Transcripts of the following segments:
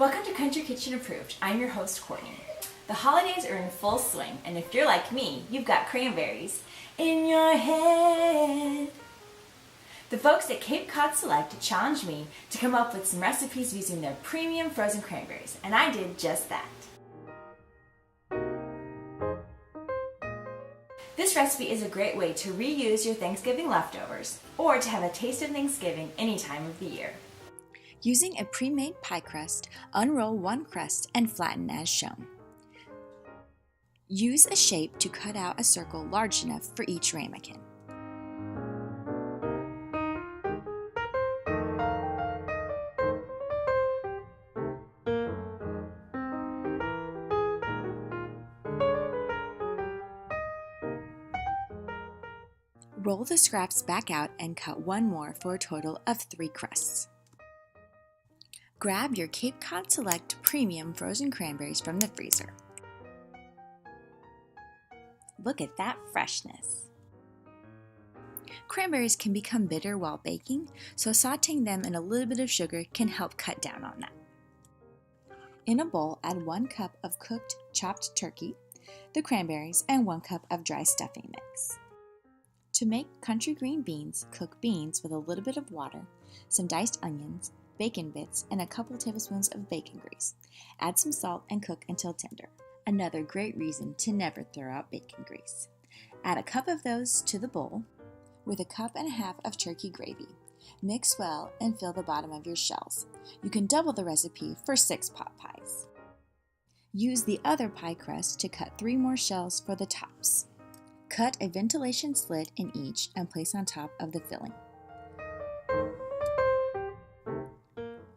Welcome to Country Kitchen Approved. I'm your host, Courtney. The holidays are in full swing, and if you're like me, you've got cranberries in your head. The folks at Cape Cod Select challenged me to come up with some recipes using their premium frozen cranberries, and I did just that. This recipe is a great way to reuse your Thanksgiving leftovers or to have a taste of Thanksgiving any time of the year. Using a pre-made pie crust, unroll one crust and flatten as shown. Use a shape to cut out a circle large enough for each ramekin. Roll the scraps back out and cut one more for a total of 3 crusts. Grab your Cape Cod Select Premium Frozen Cranberries from the freezer. Look at that freshness! Cranberries can become bitter while baking, so sauteing them in a little bit of sugar can help cut down on that. In a bowl, add 1 cup of cooked chopped turkey, the cranberries, and 1 cup of dry stuffing mix. To make country green beans, cook beans with a little bit of water, some diced onions, bacon bits, and a couple tablespoons of bacon grease. Add some salt and cook until tender. Another great reason to never throw out bacon grease. Add a cup of those to the bowl with a cup and a half of turkey gravy. Mix well and fill the bottom of your shells. You can double the recipe for 6 pot pies. Use the other pie crust to cut 3 more shells for the tops. Cut a ventilation slit in each and place on top of the filling.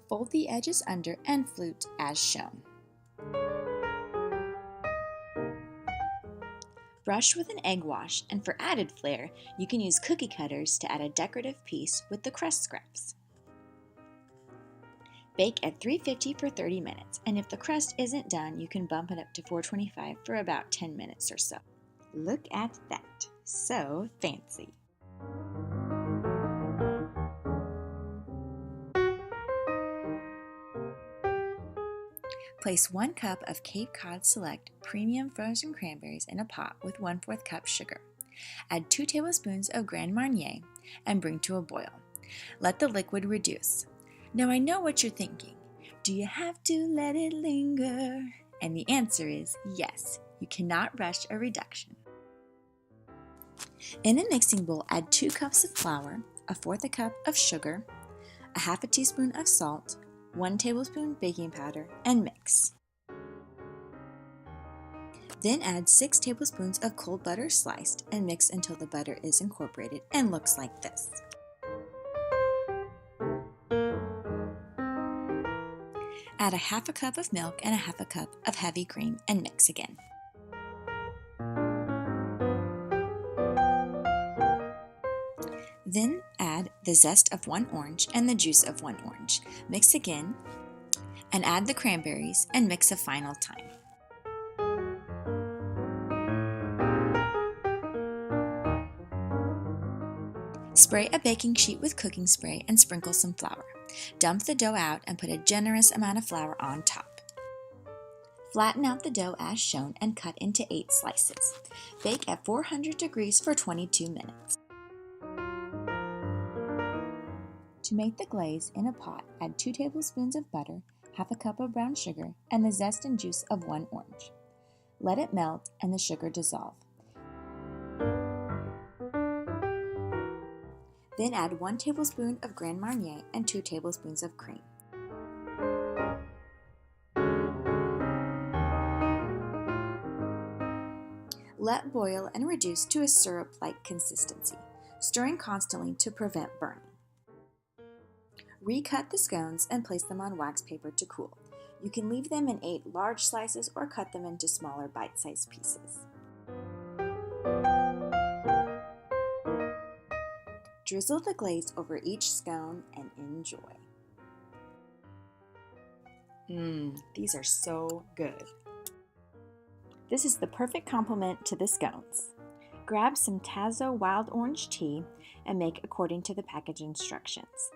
Fold the edges under and flute as shown. Brush with an egg wash, and for added flair, you can use cookie cutters to add a decorative piece with the crust scraps. Bake at 350 for 30 minutes, and if the crust isn't done, you can bump it up to 425 for about 10 minutes or so. Look at that! So fancy! Place 1 cup of Cape Cod Select Premium Frozen Cranberries in a pot with 1/4 cup sugar. Add 2 tablespoons of Grand Marnier and bring to a boil. Let the liquid reduce. Now I know what you're thinking. Do you have to let it linger? And the answer is yes, you cannot rush a reduction. In a mixing bowl, add 2 cups of flour, 1/4 cup of sugar, 1/2 teaspoon of salt, 1 tablespoon baking powder, and mix. Then add 6 tablespoons of cold butter sliced and mix until the butter is incorporated and looks like this. Add 1/2 cup of milk and 1/2 cup of heavy cream and mix again. Then add the zest of 1 orange and the juice of 1 orange. Mix again and add the cranberries and mix a final time. Spray a baking sheet with cooking spray and sprinkle some flour. Dump the dough out and put a generous amount of flour on top. Flatten out the dough as shown and cut into 8 slices. Bake at 400 degrees for 22 minutes. To make the glaze, in a pot, add 2 tablespoons of butter, 1/2 cup of brown sugar, and the zest and juice of 1 orange. Let it melt and the sugar dissolve. Then add 1 tablespoon of Grand Marnier and 2 tablespoons of cream. Let boil and reduce to a syrup-like consistency, stirring constantly to prevent burning. Recut the scones and place them on wax paper to cool. You can leave them in 8 large slices or cut them into smaller bite-sized pieces. Drizzle the glaze over each scone and enjoy. These are so good. This is the perfect complement to the scones. Grab some Tazo wild orange tea and make according to the package instructions.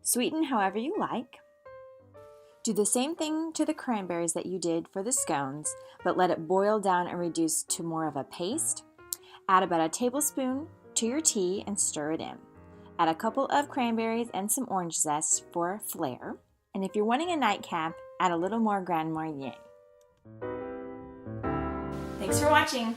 Sweeten however you like. Do the same thing to the cranberries that you did for the scones, but let it boil down and reduce to more of a paste. Add about a tablespoon to your tea and stir it in. Add a couple of cranberries and some orange zest for flair. And if you're wanting a nightcap, add a little more Grand Marnier. Thanks for watching.